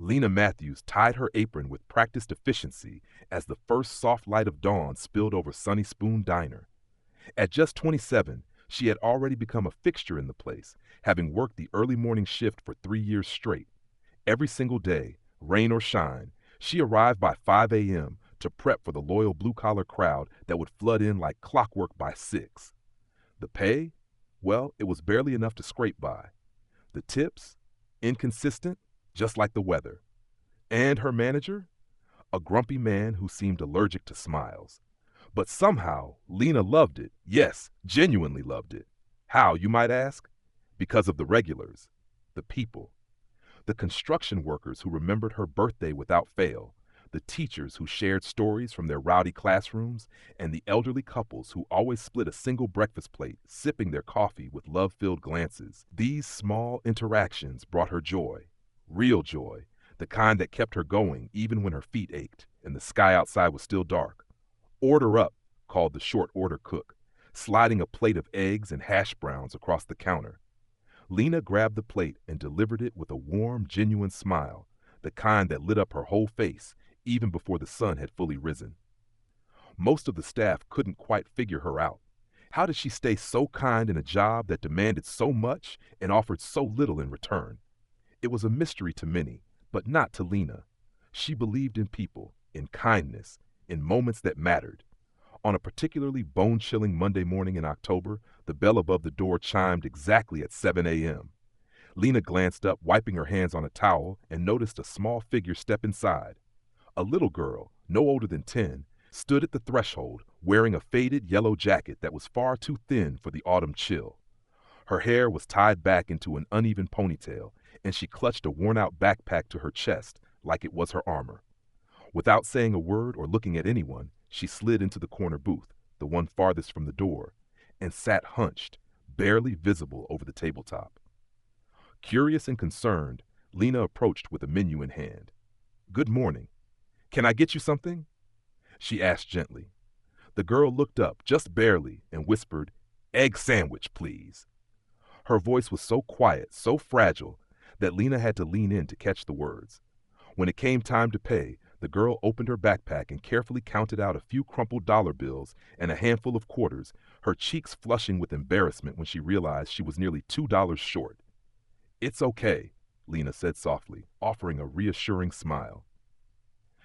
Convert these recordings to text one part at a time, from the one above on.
Lena Matthews tied her apron with practiced efficiency as the first soft light of dawn spilled over Sunny Spoon Diner. At just 27, she had already become a fixture in the place, having worked the early morning shift for 3 years straight. Every single day, rain or shine, she arrived by 5 a.m. to prep for the loyal blue-collar crowd that would flood in like clockwork by 6. The pay? Well, it was barely enough to scrape by. The tips? Inconsistent, just like the weather. And her manager? A grumpy man who seemed allergic to smiles. But somehow, Lena loved it. Yes, genuinely loved it. How, you might ask? Because of the regulars, the people. The construction workers who remembered her birthday without fail, the teachers who shared stories from their rowdy classrooms, and the elderly couples who always split a single breakfast plate, sipping their coffee with love-filled glances. These small interactions brought her joy, real joy, the kind that kept her going even when her feet ached and the sky outside was still dark. "Order up," called the short order cook, sliding a plate of eggs and hash browns across the counter. Lena grabbed the plate and delivered it with a warm, genuine smile, the kind that lit up her whole face even before the sun had fully risen. Most of the staff couldn't quite figure her out. How did she stay so kind in a job that demanded so much and offered so little in return? It was a mystery to many, but not to Lena. She believed in people, in kindness, in moments that mattered. On a particularly bone-chilling Monday morning in October, the bell above the door chimed exactly at 7 a.m. Lena glanced up, wiping her hands on a towel, and noticed a small figure step inside. A little girl, no older than 10, stood at the threshold, wearing a faded yellow jacket that was far too thin for the autumn chill. Her hair was tied back into an uneven ponytail, and she clutched a worn-out backpack to her chest like it was her armor. Without saying a word or looking at anyone, she slid into the corner booth, the one farthest from the door, and sat hunched, barely visible over the tabletop. Curious and concerned, Lena approached with a menu in hand. "Good morning. Can I get you something?" she asked gently. The girl looked up, just barely, and whispered, "Egg sandwich, please." Her voice was so quiet, so fragile, that Lena had to lean in to catch the words. When it came time to pay, the girl opened her backpack and carefully counted out a few crumpled dollar bills and a handful of quarters, her cheeks flushing with embarrassment when she realized she was nearly $2 short. "It's okay," Lena said softly, offering a reassuring smile.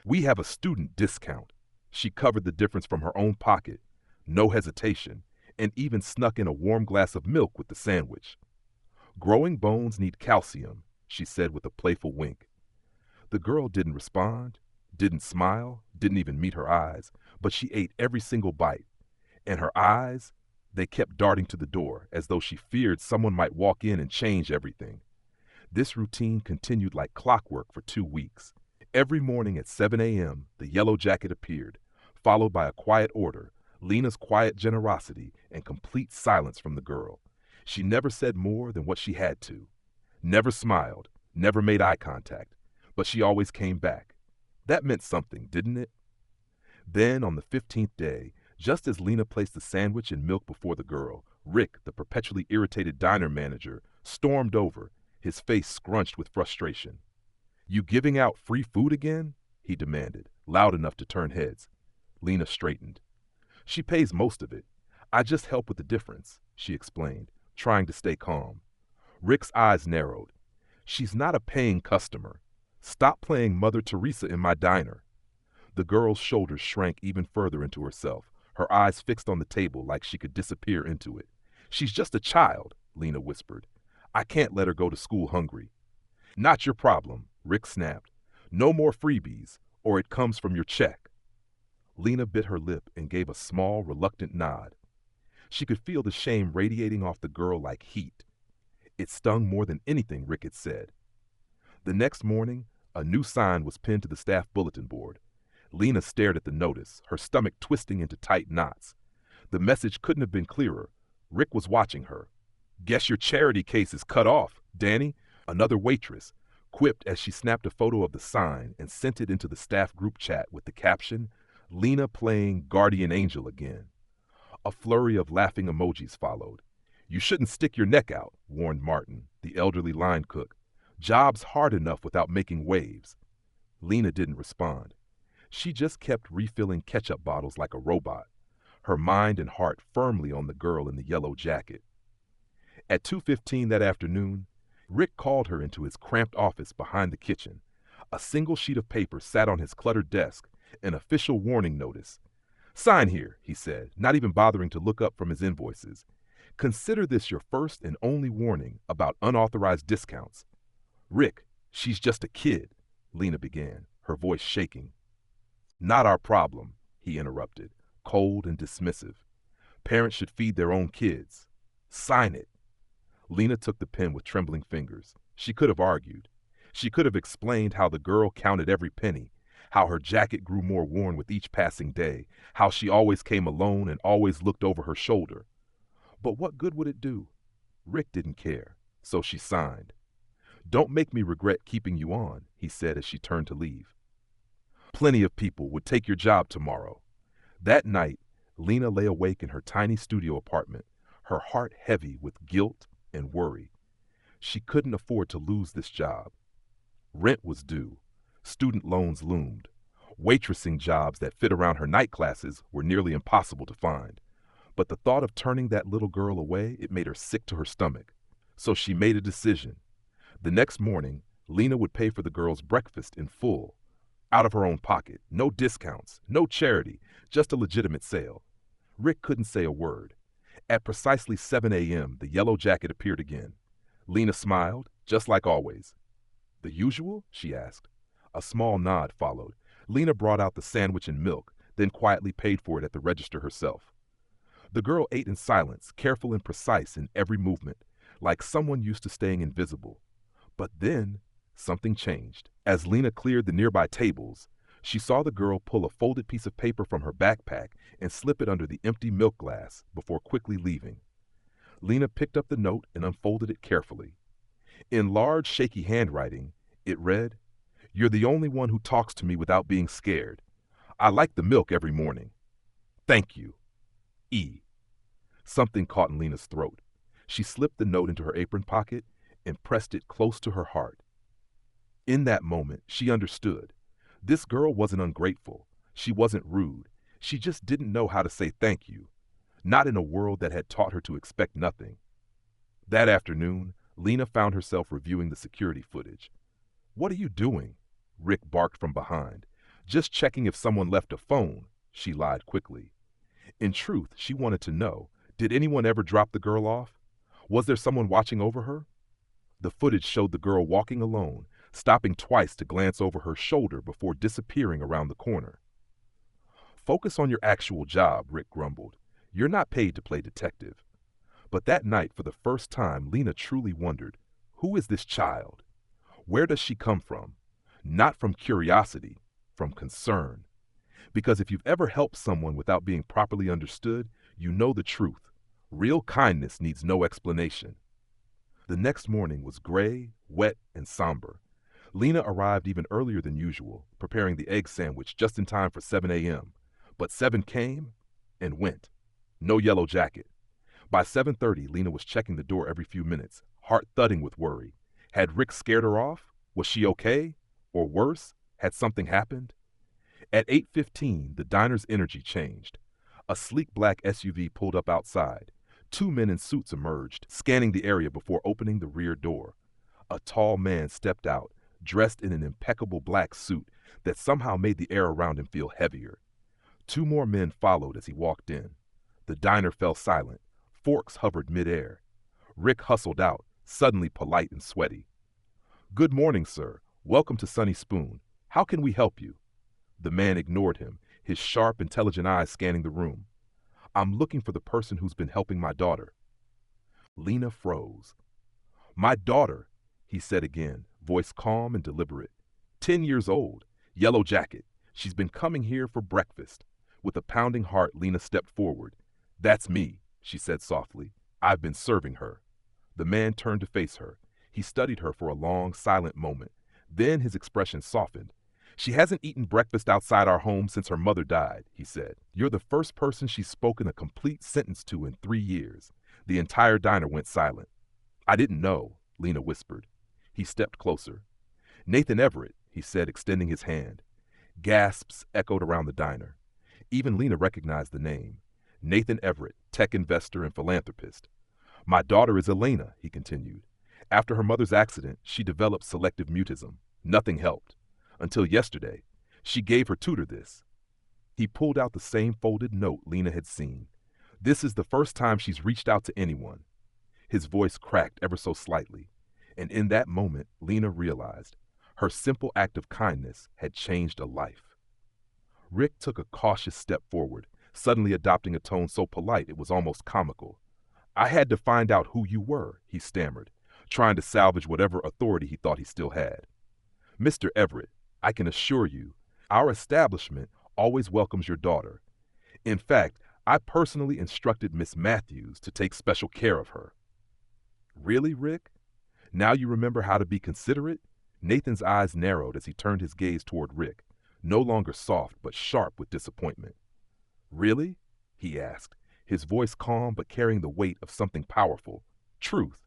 "We have a student discount." She covered the difference from her own pocket, no hesitation, and even snuck in a warm glass of milk with the sandwich. "Growing bones need calcium," she said with a playful wink. The girl didn't respond, didn't smile, didn't even meet her eyes, but she ate every single bite. And her eyes, they kept darting to the door, as though she feared someone might walk in and change everything. This routine continued like clockwork for 2 weeks. Every morning at 7 a.m., the yellow jacket appeared, followed by a quiet order, Lena's quiet generosity, and complete silence from the girl. She never said more than what she had to. Never smiled, never made eye contact, but she always came back. That meant something, didn't it? Then, on the 15th day, just as Lena placed the sandwich and milk before the girl, Rick, the perpetually irritated diner manager, stormed over, his face scrunched with frustration. "You giving out free food again?" he demanded, loud enough to turn heads. Lena straightened. "She pays most of it. I just help with the difference," she explained, trying to stay calm. Rick's eyes narrowed. "She's not a paying customer. Stop playing Mother Teresa in my diner." The girl's shoulders shrank even further into herself, her eyes fixed on the table like she could disappear into it. "She's just a child," Lena whispered. "I can't let her go to school hungry." "Not your problem," Rick snapped. "No more freebies, or it comes from your check." Lena bit her lip and gave a small, reluctant nod. She could feel the shame radiating off the girl like heat. It stung more than anything Rick had said. The next morning, a new sign was pinned to the staff bulletin board. Lena stared at the notice, her stomach twisting into tight knots. The message couldn't have been clearer. Rick was watching her. "Guess your charity case is cut off, Danny," another waitress quipped as she snapped a photo of the sign and sent it into the staff group chat with the caption, "Lena playing guardian angel again." A flurry of laughing emojis followed. "You shouldn't stick your neck out," warned Martin, the elderly line cook. Jobs hard enough without making waves. Lena didn't respond. She just kept refilling ketchup bottles like a robot, her mind and heart firmly on the girl in the yellow jacket. At 2:15 that afternoon, Rick called her into his cramped office behind the kitchen. A single sheet of paper sat on his cluttered desk, an official warning notice. "Sign here," he said, not even bothering to look up from his invoices. "Consider this your first and only warning about unauthorized discounts." "Rick, she's just a kid," Lena began, her voice shaking. "Not our problem," he interrupted, cold and dismissive. "Parents should feed their own kids. Sign it." Lena took the pen with trembling fingers. She could have argued. She could have explained how the girl counted every penny, how her jacket grew more worn with each passing day, how she always came alone and always looked over her shoulder. But what good would it do? Rick didn't care, so she signed. "Don't make me regret keeping you on," he said as she turned to leave. "Plenty of people would take your job tomorrow." That night, Lena lay awake in her tiny studio apartment, her heart heavy with guilt and worry. She couldn't afford to lose this job. Rent was due. Student loans loomed. Waitressing jobs that fit around her night classes were nearly impossible to find. But the thought of turning that little girl away, it made her sick to her stomach. So she made a decision. The next morning, Lena would pay for the girl's breakfast in full, out of her own pocket. No discounts, no charity, just a legitimate sale. Rick couldn't say a word. At precisely 7 a.m., the yellow jacket appeared again. Lena smiled, just like always. "The usual?" she asked. A small nod followed. Lena brought out the sandwich and milk, then quietly paid for it at the register herself. The girl ate in silence, careful and precise in every movement, like someone used to staying invisible. But then, something changed. As Lena cleared the nearby tables, she saw the girl pull a folded piece of paper from her backpack and slip it under the empty milk glass before quickly leaving. Lena picked up the note and unfolded it carefully. In large, shaky handwriting, it read, "You're the only one who talks to me without being scared. I like the milk every morning. Thank you. E." Something caught in Lena's throat. She slipped the note into her apron pocket and pressed it close to her heart. In that moment, she understood. This girl wasn't ungrateful. She wasn't rude. She just didn't know how to say thank you. Not in a world that had taught her to expect nothing. That afternoon, Lena found herself reviewing the security footage. "What are you doing?" Rick barked from behind. "Just checking if someone left a phone," she lied quickly. In truth, she wanted to know, did anyone ever drop the girl off? Was there someone watching over her? The footage showed the girl walking alone, stopping twice to glance over her shoulder before disappearing around the corner. "Focus on your actual job," Rick grumbled. "You're not paid to play detective." But that night, for the first time, Lena truly wondered, who is this child? Where does she come from? Not from curiosity, from concern. Because if you've ever helped someone without being properly understood, you know the truth. Real kindness needs no explanation. The next morning was gray, wet, and somber. Lena arrived even earlier than usual, preparing the egg sandwich just in time for 7 a.m. But 7 came and went. No yellow jacket. By 7:30, Lena was checking the door every few minutes, heart thudding with worry. Had Rick scared her off? Was she okay? Or worse, had something happened? At 8:15, the diner's energy changed. A sleek black SUV pulled up outside. 2 men in suits emerged, scanning the area before opening the rear door. A tall man stepped out, dressed in an impeccable black suit that somehow made the air around him feel heavier. 2 more men followed as he walked in. The diner fell silent. Forks hovered midair. Rick hustled out, suddenly polite and sweaty. "Good morning, sir. Welcome to Sunny Spoon. How can we help you?" The man ignored him, his sharp, intelligent eyes scanning the room. "I'm looking for the person who's been helping my daughter." Lena froze. "My daughter," he said again, voice calm and deliberate. 10 years old, yellow jacket. She's been coming here for breakfast. With a pounding heart, Lena stepped forward. "That's me," she said softly. "I've been serving her." The man turned to face her. He studied her for a long, silent moment. Then his expression softened. "She hasn't eaten breakfast outside our home since her mother died," he said. "You're the first person she's spoken a complete sentence to in 3 years." The entire diner went silent. "I didn't know," Lena whispered. He stepped closer. "Nathan Everett," he said, extending his hand. Gasps echoed around the diner. Even Lena recognized the name. Nathan Everett, tech investor and philanthropist. "My daughter is Elena," he continued. "After her mother's accident, she developed selective mutism. Nothing helped. Until yesterday. She gave her tutor this." He pulled out the same folded note Lena had seen. "This is the first time she's reached out to anyone." His voice cracked ever so slightly, and in that moment, Lena realized her simple act of kindness had changed a life. Rick took a cautious step forward, suddenly adopting a tone so polite it was almost comical. "I had to find out who you were," he stammered, trying to salvage whatever authority he thought he still had. "Mr. Everett, I can assure you, our establishment always welcomes your daughter. In fact, I personally instructed Miss Matthews to take special care of her." "Really, Rick? Now you remember how to be considerate?" Nathan's eyes narrowed as he turned his gaze toward Rick, no longer soft but sharp with disappointment. "Really?" he asked, his voice calm but carrying the weight of something powerful. "Truth.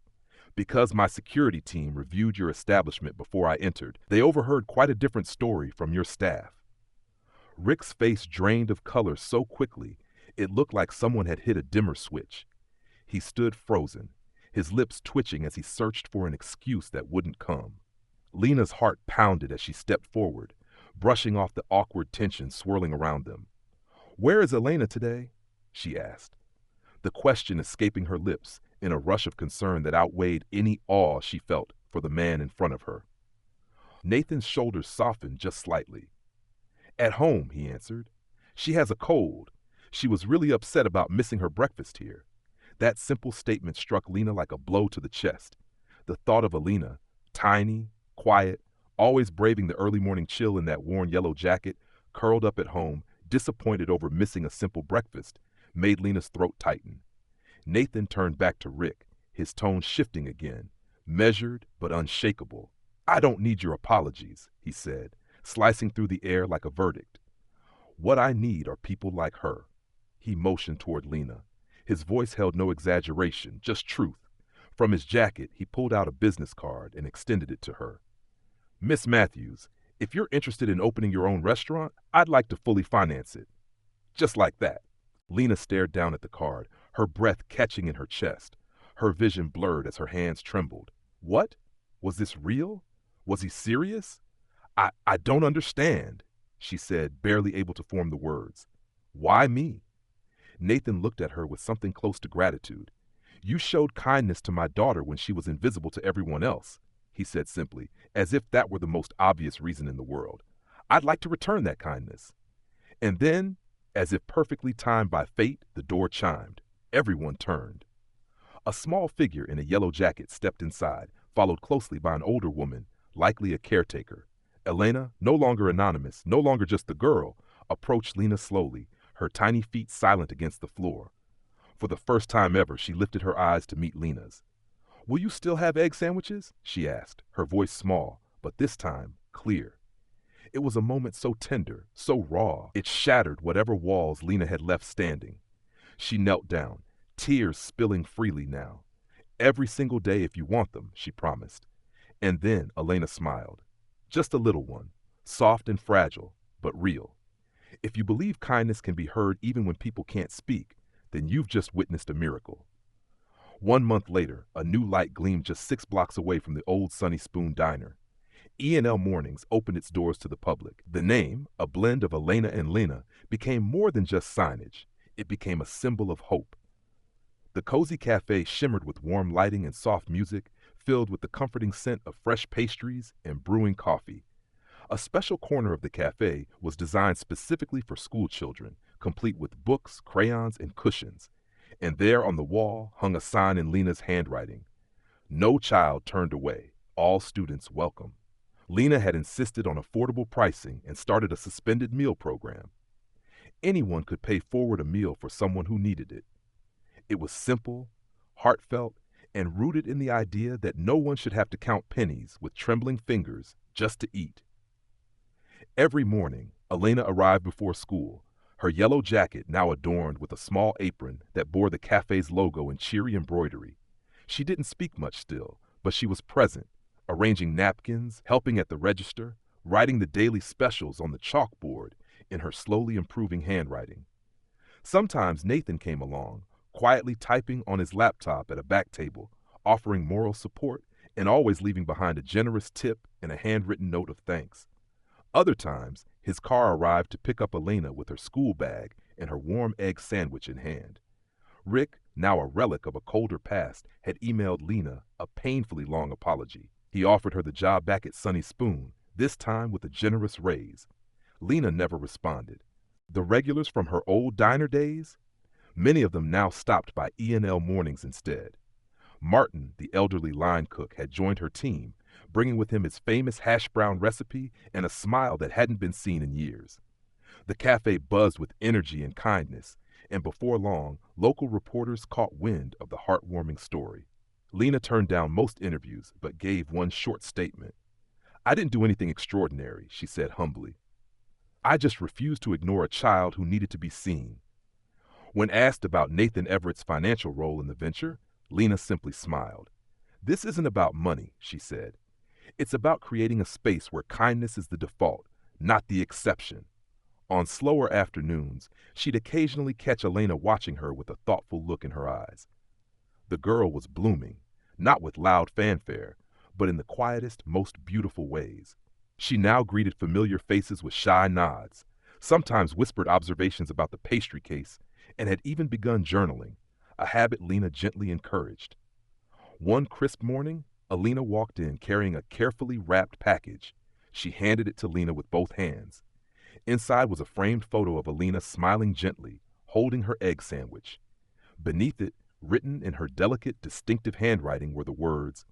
Because my security team reviewed your establishment before I entered, they overheard quite a different story from your staff." Rick's face drained of color so quickly, it looked like someone had hit a dimmer switch. He stood frozen, his lips twitching as he searched for an excuse that wouldn't come. Lena's heart pounded as she stepped forward, brushing off the awkward tension swirling around them. "Where is Elena today?" she asked, the question escaping her lips in a rush of concern that outweighed any awe she felt for the man in front of her. Nathan's shoulders softened just slightly. "At home," he answered. "She has a cold. She was really upset about missing her breakfast here." That simple statement struck Lena like a blow to the chest. The thought of Elena, tiny, quiet, always braving the early morning chill in that worn yellow jacket, curled up at home, disappointed over missing a simple breakfast, made Lena's throat tighten. Nathan turned back to Rick, his tone shifting again, measured but unshakable. "I don't need your apologies," he said, slicing through the air like a verdict. "What I need are people like her." He motioned toward Lena. His voice held no exaggeration, just truth. From his jacket, he pulled out a business card and extended it to her. "Miss Matthews, if you're interested in opening your own restaurant, I'd like to fully finance it." Just like that. Lena stared down at the card, her breath catching in her chest. Her vision blurred as her hands trembled. "What? Was this real? Was he serious?" I don't understand," she said, barely able to form the words. "Why me?" Nathan looked at her with something close to gratitude. "You showed kindness to my daughter when she was invisible to everyone else," he said simply, as if that were the most obvious reason in the world. "I'd like to return that kindness." And then, as if perfectly timed by fate, the door chimed. Everyone turned. A small figure in a yellow jacket stepped inside, followed closely by an older woman, likely a caretaker. Elena, no longer anonymous, no longer just the girl, approached Lena slowly, her tiny feet silent against the floor. For the first time ever, she lifted her eyes to meet Lena's. "Will you still have egg sandwiches?" she asked, her voice small, but this time clear. It was a moment so tender, so raw, it shattered whatever walls Lena had left standing. She knelt down, tears spilling freely now. "Every single day if you want them," she promised. And then Elena smiled. Just a little one, soft and fragile, but real. If you believe kindness can be heard even when people can't speak, then you've just witnessed a miracle. 1 month later, a new light gleamed just 6 blocks away from the old Sunny Spoon Diner. E&L Mornings opened its doors to the public. The name, a blend of Elena and Lena, became more than just signage. It became a symbol of hope. The cozy cafe shimmered with warm lighting and soft music, filled with the comforting scent of fresh pastries and brewing coffee. A special corner of the cafe was designed specifically for school children, complete with books, crayons, and cushions. And there on the wall hung a sign in Lena's handwriting. "No child turned away. All students welcome." Lena had insisted on affordable pricing and started a suspended meal program. Anyone could pay forward a meal for someone who needed it. It was simple, heartfelt, and rooted in the idea that no one should have to count pennies with trembling fingers just to eat. Every morning, Elena arrived before school, her yellow jacket now adorned with a small apron that bore the cafe's logo in cheery embroidery. She didn't speak much still, but she was present, arranging napkins, helping at the register, writing the daily specials on the chalkboard in her slowly improving handwriting. Sometimes Nathan came along, quietly typing on his laptop at a back table, offering moral support and always leaving behind a generous tip and a handwritten note of thanks. Other times, his car arrived to pick up Elena with her school bag and her warm egg sandwich in hand. Rick, now a relic of a colder past, had emailed Lena a painfully long apology. He offered her the job back at Sunny Spoon, this time with a generous raise. Lena never responded. The regulars from her old diner days? Many of them now stopped by E&L mornings instead. Martin, the elderly line cook, had joined her team, bringing with him his famous hash brown recipe and a smile that hadn't been seen in years. The cafe buzzed with energy and kindness, and before long, local reporters caught wind of the heartwarming story. Lena turned down most interviews, but gave one short statement. "I didn't do anything extraordinary," she said humbly. "I just refused to ignore a child who needed to be seen." When asked about Nathan Everett's financial role in the venture, Lena simply smiled. "This isn't about money," she said. "It's about creating a space where kindness is the default, not the exception." On slower afternoons, she'd occasionally catch Elena watching her with a thoughtful look in her eyes. The girl was blooming, not with loud fanfare, but in the quietest, most beautiful ways. She now greeted familiar faces with shy nods, sometimes whispered observations about the pastry case, and had even begun journaling, a habit Lena gently encouraged. One crisp morning, Elena walked in carrying a carefully wrapped package. She handed it to Lena with both hands. Inside was a framed photo of Elena smiling gently, holding her egg sandwich. Beneath it, written in her delicate, distinctive handwriting, were the words,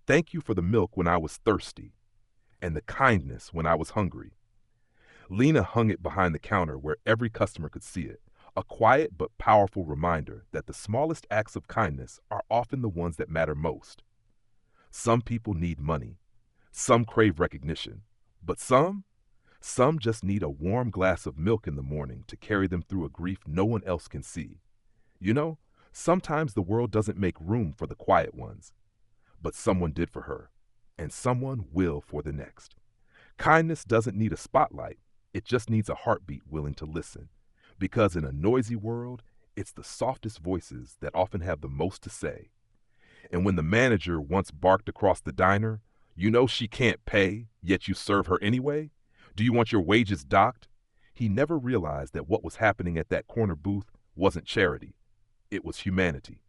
"Thank you for the milk when I was thirsty, and the kindness when I was hungry." Lena hung it behind the counter where every customer could see it, a quiet but powerful reminder that the smallest acts of kindness are often the ones that matter most. Some people need money. Some crave recognition. But some just need a warm glass of milk in the morning to carry them through a grief no one else can see. You know, sometimes the world doesn't make room for the quiet ones. But someone did for her, and someone will for the next. Kindness doesn't need a spotlight. It just needs a heartbeat willing to listen. Because in a noisy world, it's the softest voices that often have the most to say. And when the manager once barked across the diner, "You know she can't pay, yet you serve her anyway? Do you want your wages docked?" He never realized that what was happening at that corner booth wasn't charity. It was humanity.